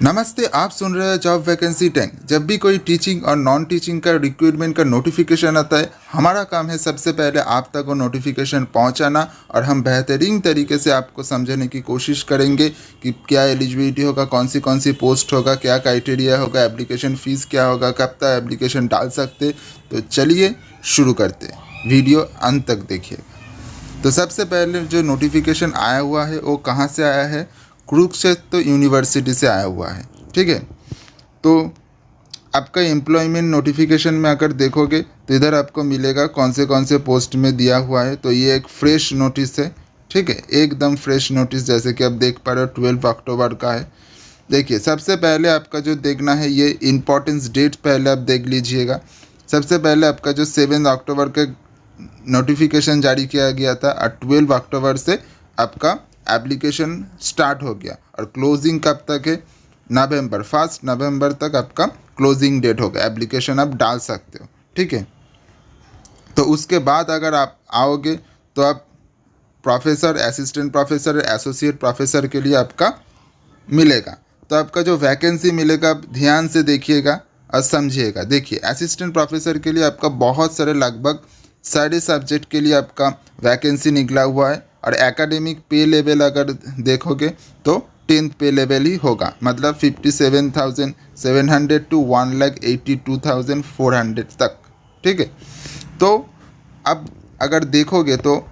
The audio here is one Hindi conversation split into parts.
नमस्ते, आप सुन रहे हैं जॉब वैकेंसी टैंक। जब भी कोई टीचिंग और नॉन टीचिंग का रिक्रूटमेंट का नोटिफिकेशन आता है, हमारा काम है सबसे पहले आप तक वो नोटिफिकेशन पहुंचाना और हम बेहतरीन तरीके से आपको समझाने की कोशिश करेंगे कि क्या एलिजिबिलिटी होगा, कौन सी पोस्ट होगा, क्या क्राइटेरिया होगा, एप्लीकेशन फ़ीस क्या होगा, कब तक एप्लीकेशन डाल सकते। तो चलिए शुरू करते, वीडियो अंत तक देखिए। तो सबसे पहले जो नोटिफिकेशन आया हुआ है वो कहाँ से आया है? कुरुक्षेत्र यूनिवर्सिटी से आया हुआ है। ठीक है, तो आपका एम्प्लॉयमेंट नोटिफिकेशन में अगर देखोगे तो इधर आपको मिलेगा कौन से पोस्ट में दिया हुआ है। तो ये एक फ्रेश नोटिस है। ठीक है, एकदम फ्रेश नोटिस, जैसे कि आप देख पा रहे हो 12 अक्टूबर का है। देखिए, सबसे पहले आपका जो देखना है ये इम्पोर्टेंस डेट पहले आप देख लीजिएगा। सबसे पहले आपका जो 7 अक्टूबर के नोटिफिकेशन जारी किया गया था और 12 अक्टूबर से आपका एप्लीकेशन स्टार्ट हो गया और क्लोजिंग कब तक है? नवंबर, 1 नवंबर तक आपका क्लोजिंग डेट होगा। एप्लीकेशन आप डाल सकते हो। ठीक है, तो उसके बाद अगर आप आओगे तो आप professor, assistant professor, associate professor के लिए आपका मिलेगा। तो आपका जो वैकेंसी मिलेगा आप ध्यान से देखिएगा और समझिएगा। देखिए, असिस्टेंट प्रोफेसर के लिए आपका बहुत सारे, लगभग सारे सब्जेक्ट के लिए आपका वैकेंसी निकला हुआ है और एकेडमिक पे लेवल अगर देखोगे तो 10th पे लेवल ही होगा, मतलब 57,700 टू 1,82,400 तक। ठीक है, तो अब अगर देखोगे तो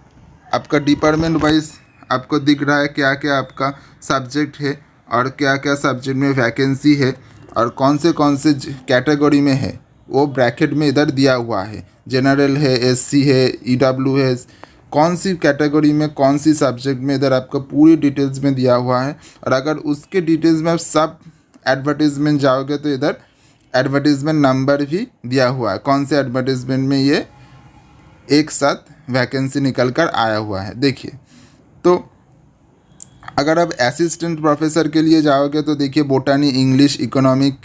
आपका डिपार्टमेंट वाइज आपको दिख रहा है क्या क्या आपका सब्जेक्ट है और क्या क्या सब्जेक्ट में वैकेंसी है और कौन से कैटेगरी में है, वो ब्रैकेट में इधर दिया हुआ है। जनरल है, एससी है, ईडब्ल्यू है, कौन सी कैटेगरी में कौन सी सब्जेक्ट में, इधर आपको पूरी डिटेल्स में दिया हुआ है। और अगर उसके डिटेल्स में आप सब एडवर्टीजमेंट जाओगे तो इधर एडवर्टीजमेंट नंबर भी दिया हुआ है, कौन से एडवर्टीजमेंट में ये एक साथ वैकेंसी निकल कर आया हुआ है। देखिए, तो अगर आप असिस्टेंट प्रोफेसर के लिए जाओगे तो देखिए, बोटानी, English, economic,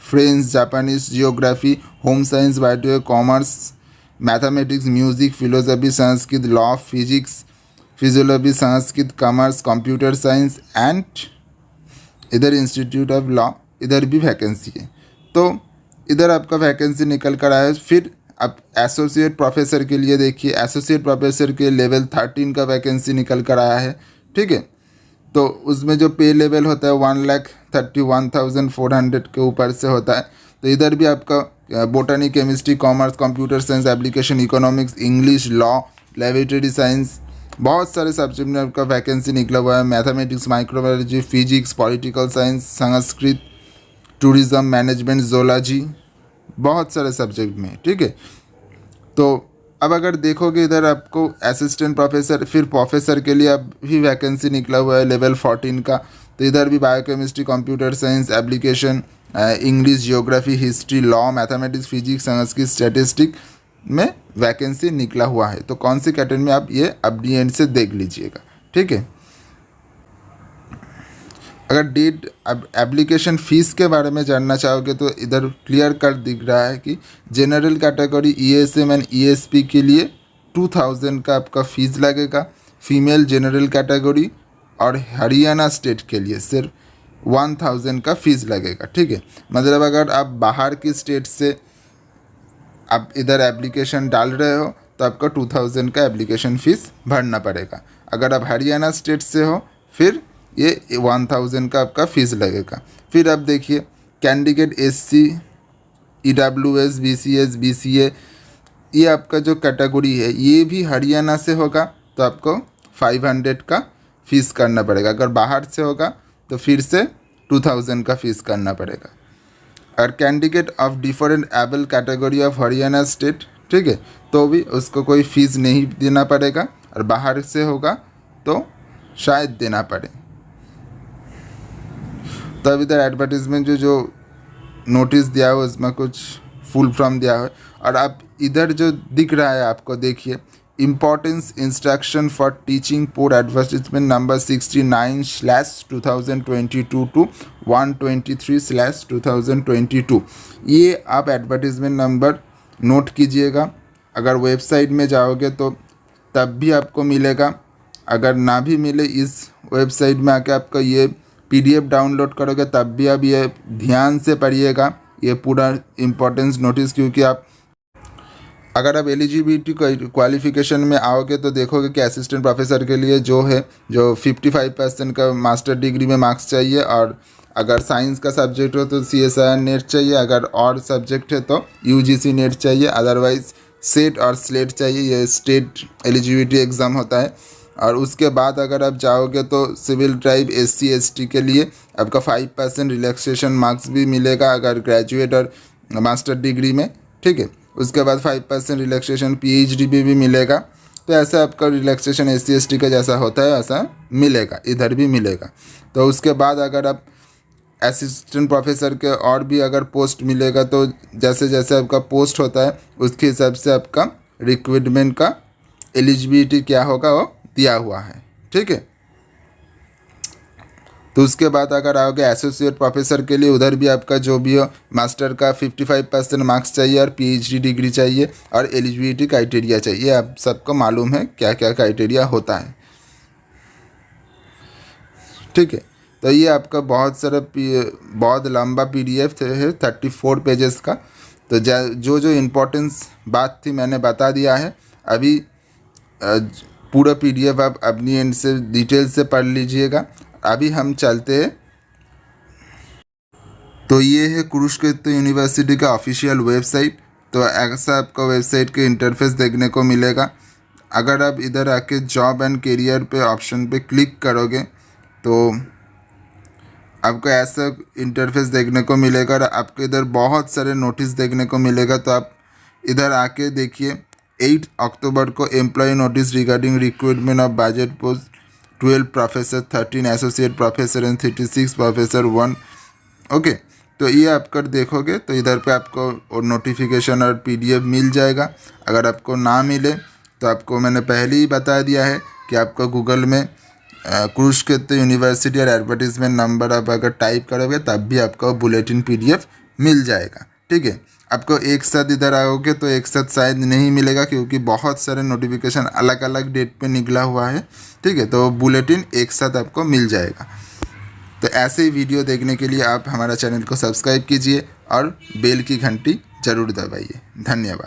French, Japanese, geography, home science, bio, commerce, mathematics, music, philosophy, Sanskrit, law, physics, physiology, Sanskrit, commerce, computer science and इधर इंस्टीट्यूट ऑफ लॉ, इधर भी वैकेंसी है। तो इधर आपका वैकेंसी निकल कर आया। फिर आप एसोसिएट प्रोफेसर के लिए देखिए, एसोसिएट प्रोफेसर के लेवल 13 का वैकेंसी निकल कर आया है। ठीक है, तो उसमें जो पे लेवल होता है 1,31,400 के ऊपर से होता है। तो इधर भी आपका बोटानी, chemistry, commerce, computer science, application, economics, English, law, laboratory science, बहुत सारे सब्जेक्ट में आपका वैकेंसी निकला हुआ है। Mathematics, microbiology, physics, political science, Sanskrit, tourism, management, zoology, बहुत सारे सब्जेक्ट में। ठीक है, तो अब अगर देखोगे इधर आपको असिस्टेंट प्रोफेसर, फिर प्रोफेसर के लिए अब भी वैकेंसी निकला हुआ है लेवल 14 का। तो इधर भी biochemistry, computer science, application, English, geography, history, law, mathematics, physics, Sanskrit, statistic में वैकेंसी निकला हुआ है। तो कौन सी कैटेगरी में आप ये अपनी एंड से देख लीजिएगा। ठीक है, अगर डेट अब एप्लीकेशन फ़ीस के बारे में जानना चाहोगे तो इधर क्लियर कट दिख रहा है कि general category, ESM and ESP के लिए 2000 का आपका फ़ीस लगेगा। फीमेल जनरल कैटेगरी और हरियाणा स्टेट के लिए सिर्फ 1000 का फ़ीस लगेगा। ठीक है, मतलब अगर आप बाहर की स्टेट से आप इधर एप्लीकेशन डाल रहे हो तो आपका 2000 का एप्लीकेशन फ़ीस भरना पड़ेगा। अगर आप हरियाणा स्टेट से हो फिर ये 1000 का आपका फ़ीस लगेगा। फिर आप देखिए, candidate SC, EWS, BCS, BCA, ये आपका जो कैटेगरी है ये भी हरियाणा से होगा तो आपको 500 का फ़ीस करना पड़ेगा। अगर बाहर से होगा तो फिर से 2000 का फ़ीस करना पड़ेगा। और candidate of different able category of Haryana state, ठीक है, तो भी उसको कोई फ़ीस नहीं देना पड़ेगा। और बाहर से होगा तो शायद देना पड़े। तब इधर एडवर्टीजमेंट जो नोटिस दिया हो उसमें कुछ फुल फॉर्म दिया हो। और आप इधर जो दिख रहा है आपको, देखिए, importance instruction for teaching for advertisement number 69/2022 to 123/2022। ये आप एडवर्टीजमेंट नंबर नोट कीजिएगा। अगर वेबसाइट में जाओगे तो तब भी आपको मिलेगा, अगर ना भी मिले इस वेबसाइट में आके आपका ये PDF डाउनलोड करोगे तब भी आप ये ध्यान से पढ़िएगा ये पूरा इम्पोर्टेंस नोटिस, क्योंकि आप अगर आप एलिजिबिलिटी क्वालिफिकेशन में आओगे तो देखोगे कि असिस्टेंट प्रोफेसर के लिए जो 55% का मास्टर डिग्री में मार्क्स चाहिए, और अगर साइंस का सब्जेक्ट हो तो CSIR नेट चाहिए, अगर और सब्जेक्ट है तो UGC नेट चाहिए, अदरवाइज सेट और स्लेट चाहिए। ये स्टेट एलिजिबिलिटी एग्ज़ाम होता है। और उसके बाद अगर आप जाओगे तो सिविल ट्राइब SC ST के लिए आपका 5% रिलैक्सेशन मार्क्स भी मिलेगा अगर ग्रेजुएट और मास्टर डिग्री में, ठीक है। उसके बाद 5% रिलैक्सेशन PhD भी मिलेगा। तो ऐसा आपका रिलैक्सेशन SC ST का जैसा होता है ऐसा मिलेगा, इधर भी मिलेगा। तो उसके बाद अगर आप असिस्टेंट प्रोफेसर के और भी अगर पोस्ट मिलेगा तो जैसे जैसे आपका पोस्ट होता है उसके हिसाब से आपका रिक्रूटमेंट का एलिजिबिलिटी क्या होगा वो दिया हुआ है, ठीक है। तो उसके बाद अगर आओगे एसोसिएट प्रोफेसर के लिए, उधर भी आपका जो भी हो मास्टर का 55% मार्क्स चाहिए और PhD डिग्री चाहिए और एलिजिबिलिटी क्राइटेरिया चाहिए। आप सबको मालूम है क्या क्या क्राइटेरिया होता है, ठीक है। तो ये आपका बहुत लंबा PDF है 34 पेजेस का। तो जो जो इम्पोर्टेंस बात थी मैंने बता दिया है। अभी पूरा PDF आप अपनी एंड से डिटेल से पढ़ लीजिएगा। अभी हम चलते हैं। तो ये है कुरुक्षेत्र यूनिवर्सिटी का ऑफिशियल वेबसाइट। तो ऐसा आपका वेबसाइट के इंटरफेस देखने को मिलेगा। अगर आप इधर आके जॉब एंड करियर पे ऑप्शन पे क्लिक करोगे तो आपको ऐसा इंटरफेस देखने को मिलेगा और आपको इधर बहुत सारे नोटिस देखने को मिलेगा। तो आप इधर आके देखिए 8 अक्टूबर को employ notice regarding recruitment of budget post 12 professor, 13 associate professor and 36 professor 1। Okay, तो ये आप कर देखोगे तो इधर पे आपको नोटिफिकेशन और PDF मिल जाएगा। अगर आपको ना मिले तो आपको मैंने पहले ही बता दिया है कि आपको गूगल में कुरुक्षेत्र यूनिवर्सिटी और एडवर्टीजमेंट नंबर आप अगर टाइप करोगे तब भी आपको बुलेटिन PDF मिल जाएगा, ठीक है। आपको एक साथ इधर आओगे तो एक साथ शायद नहीं मिलेगा क्योंकि बहुत सारे नोटिफिकेशन अलग अलग डेट पे निकला हुआ है, ठीक है। तो बुलेटिन एक साथ आपको मिल जाएगा। तो ऐसे ही वीडियो देखने के लिए आप हमारा चैनल को सब्सक्राइब कीजिए और बेल की घंटी ज़रूर दबाइए। धन्यवाद।